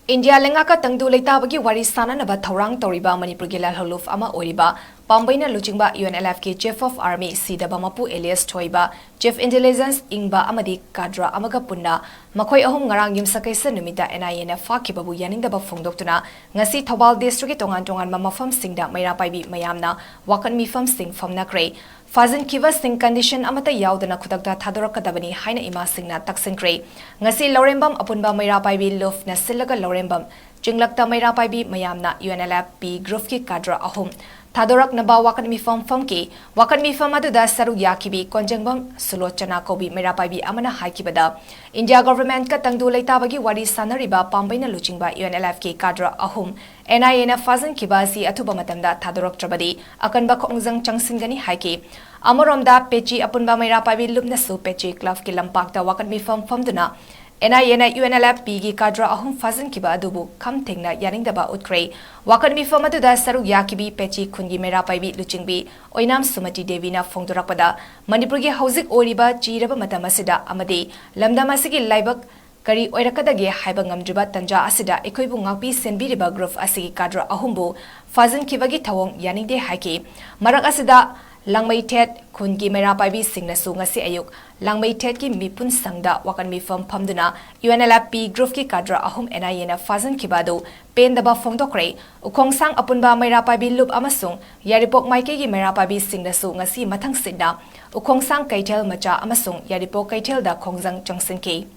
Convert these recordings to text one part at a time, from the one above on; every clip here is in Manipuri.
India lengaka tangdu leitabagi wari sananaba thaurang toriba Manipur gi lalholuf ama oriba Pambaina luchingba UNLF ki Chief of Army Sida Bamapu Elias Thoiba Chief Intelligence Ingba amadi kadra amaga punna makhoi ahum ngarang yumsakaisa numida NIA na fakibabu yaningdaba phongdoktuna ngasi Thobal district tongan mafam singda maira paibi mayamna wakan mifam sing famna kre 𝗙𝗔𝗡𝗚𝗓𝗓 sing condition amata yaudana khudakta thadorakadabani haina ima singna taksenkre ngasi lorembam apunba maira paibi luf na sillaga lorembam jinglakta maira paibi mayamna UNLF P group ki kadra ahum Thadorak naba wakan mifam famki wakan mifam aduda saru yakibi konjangbam sulochana kobi merapaibi amana haikibada India government ka tangdu leitabagi wari sanariba pambaina luchingba UNLF ki kadra ahum NIA na 𝗙𝗙𝗡𝗚𝗓 atuba matamda thadorak trabadi akanba khongjang changsingani haiki amoromda pechi apunba merapaibi lubnasu pechi club ki lampakta wakan mifam famduna NIA na UNLF P gi kadra ahum 𝗙𝗙𝗡𝗚𝗓 adubu kam thengna yaningdaba utkre wakan mifam aduda saru yakibi pechi khungi merapaibi luchingbi oinam sumati devi na phongdorakpada manipur gi hauzik oriba chiraba matam asida amadi lamdam asigi laibak kari oirakadage haiba ngamdriba tanja asida ekoibu ngakpi senbiriba group asigi kadra ahumbu 𝗙𝗙𝗡𝗚𝗓 gi thawong yaningde haiki marak asida Langmai Tet Khungi merapaibi singnasu ngasi ayuk Langmai Tet ki mipun sangda wakan mifam phamduna UNLF P group ki kadra ahum NIA na 𝗙𝗙𝗡𝗚𝗓𝗓 pendaba phongdokre ukhongsang apunba merapaibi lup amasung yaripok maike gi merapaibi singnasu ngasi mathang sidna ukhongsang kaithel macha amasung yaripok kaithel da khongjang changsinki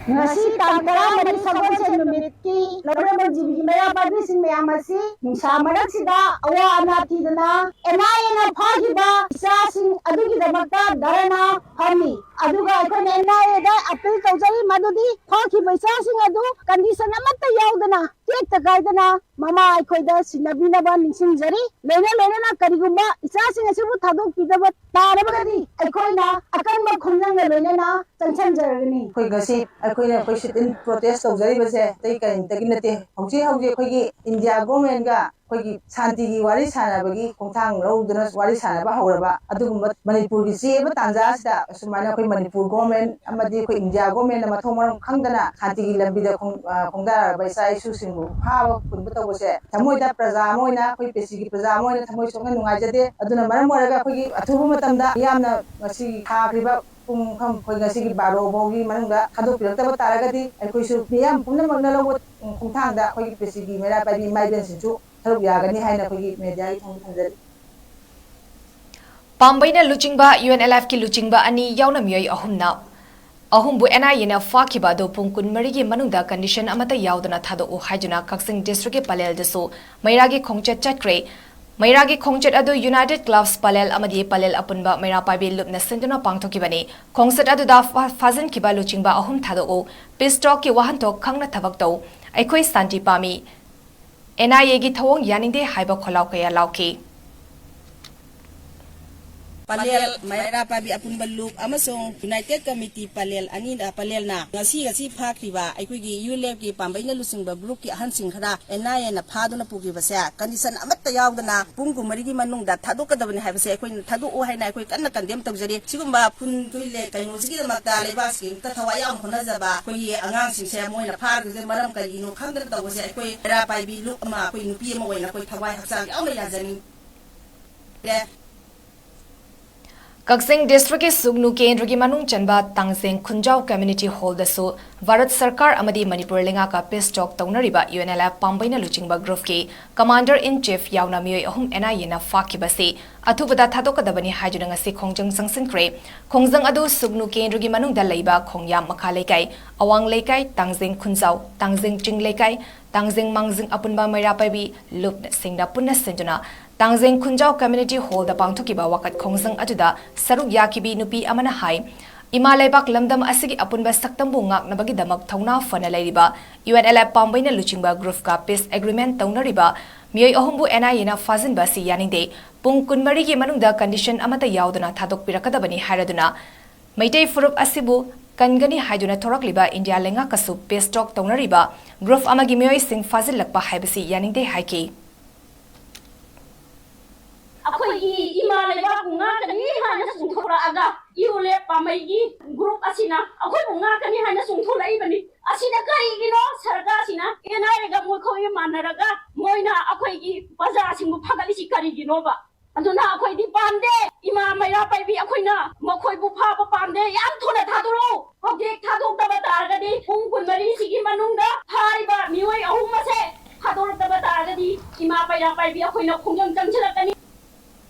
Ngasi tangkara mari sagon sen numiti labre jibi maya padi sin maya masi hinsa manak sida awa anati dana NIA na phagiba isa sing adugi damakta darana phami aduga ikon NIA da appeal tawjari madudi phagiba isa sing adu condition amatta yaudana tek takaidana mama aikoida sinabi ba ningsing jari lena na karigumba isa sing asibu thadok pidaba tarabagadi aikoina akanba khunjang lena na chanchan jaragani koi gasi akoina koi sit-in protest tawjari base tai kain taginate hauji akoigi India government ga akoigi shanti gi wari sanabagi khongthang rauduna wari sanaba hauraba adugumba manipur gi cheba tanja sida sumana koi manipur government amadi koi India government na mathong maram khangdana shanti gi lambida khongdara baisa isu singu phaba kunba tawbase thamoida praja moina koi pesi gi praja moina thamoi songa nungaijade aduna maram moraga akoigi athubu matamda yamna ngasi khakriba pung kham koi ngasi gi baro bogi manungda khadok pirakta taragadi koi su miyam pumna magna lawo khongthangda koi pesi gi mera pai migrant sinchu tharuk yagani haina koi media gi thongjari Pambaina luchingba UNLF ki luchingba ani yauna miyoi ahumbu NIA na fakiba do pungkun marigi manungda condition amata yaudana thado u hajuna Kaksing district ke palel desu mairagi khongchet chatkre Mairagi khongchet adu United Clubs palel amadi palel apunba maira paibi lupna sinduna pangthokibani khongset adu da 𝗙𝗙𝗡𝗚𝗓𝗓 luchingba ahum thado o pistok ki wahantok khangna thabak tau aikoi santi pami NIA gi thawong yaningde haiba kholau kaya lauki Palel maira pabi apun baluk amasong United Committee palel ani da palel na ngasi phakriba aikoigi UNLF ki pambaina lusingba group ki ahansing khara NIA na phaduna pugi basa condition amatta yaudana punggu marigi manungda thadokadabani haibase aikoi thadu o haina aikoi kanna kandem tawjari sigumba phun tuile kainusigi makta lebas ki ta thawaya honazaba koi angang singse moina phagze maram karino khangdra tawse aikoi ra paibi luk ama koi nupi ama oina koi thawai haksang ama yajani Kaksing district ke sugnu kendra gi manung chanba tangseng khunjau community hall dasu Bharat Sarkar amadi Manipur lenga ka peace talk taunariba UNLF pambaina luchingba group ki commander in chief yauna miyoi ahum NIA na fakibase athubada thadokadabani hajuna ngasi khongjang sangsinkre khongjang adu sugnu kendra gi manung da leiba khongyam makha leikai awang leikai tangseng khunjau tangseng jing leikai tangseng mangjing apunba maira paibi lup singda punna senjuna Tangseng Khunjau Community Hall da pangthokiba wakat khongjang aduda saruk yakibi nupi amana hai ima leibak lamdam asigi apunba saktambu ngaknabagi damak thongna fana leiriba UNLF pambaina luchingba group ka peace agreement taunariba miyoi ahumbu NIA na 𝗙𝗙𝗡𝗚𝗓 basi yaningde pung kunmari gi manungda condition amata yauduna thadok pirakadabani hairaduna maitei furup asibu kangani haiduna thorakliba India lenga kasu peace talk taunariba group amagi miyoi sing 𝗙𝗡𝗓𝗓 haibasi yaningde haiki akoigi ima ꯏꯃꯥ ꯂꯩꯕꯥꯛꯄꯨ ꯉꯥꯛꯀꯅꯤ ꯍꯥꯏꯅ ꯆꯣꯡꯊꯣꯔꯛꯑꯒ ꯌꯨꯂꯦꯞ ꯄꯥꯝꯕꯩꯒꯤ ꯒ꯭ꯔꯨꯞ ꯑꯁꯤꯅ ꯑꯩꯈꯣꯏꯕꯨ ꯉꯥꯛꯀꯅꯤ ꯍꯥꯏꯅ ꯆꯣꯡꯊꯣꯛꯂꯛꯏꯕꯅꯤ ꯑꯁꯤꯗ ꯀꯔꯤꯒꯤꯅꯣ ꯁꯔꯀꯥꯔꯁꯤꯅ ꯑꯦꯟꯑꯥꯏꯑꯦꯒ ꯃꯈꯣꯏꯒ ꯃꯥꯟꯅꯔꯒ ꯃꯣꯏꯅ ꯑꯩꯈꯣꯏꯒꯤ ꯄ꯭ꯔꯖꯥꯁꯤꯡꯕꯨ ꯐꯒꯠꯂꯤꯁꯤ ꯀꯔꯤꯒꯤꯅꯣꯕ ꯑꯗꯨꯅ ꯑꯩꯈꯣꯏꯗꯤ ꯄꯥꯝꯗꯦ ꯏꯃꯥ ꯃꯩꯔꯥ ꯄꯥꯏꯕꯤ ꯑꯩꯈꯣꯏꯅ ꯃꯈꯣꯏꯕꯨ ꯐꯥꯕ ꯄꯥꯝꯗꯦ ꯌꯥꯝ ꯊꯨꯅ ꯊꯥꯗꯣꯔꯛꯎ ꯍꯧꯖꯤꯛ ꯊꯥꯗꯣꯛꯇꯕ ꯇꯥꯔꯒꯗꯤ ꯄꯨꯡ 24ꯁꯤꯒꯤ ꯃꯅꯨꯡꯗ ꯐꯥꯔꯤꯕ ꯃꯤꯑꯣꯏ 3 ꯑꯁꯦ ꯊꯥꯗꯣꯔꯛꯇꯕ ꯇꯥꯔꯒꯗꯤ ꯏꯃꯥ ꯃꯩꯔꯥ ꯄꯥꯏꯕꯤ ꯑꯩꯈꯣꯏꯅ ꯈꯣꯡꯖꯪ ꯆꯪꯁꯤꯜꯂꯛꯀꯅꯤ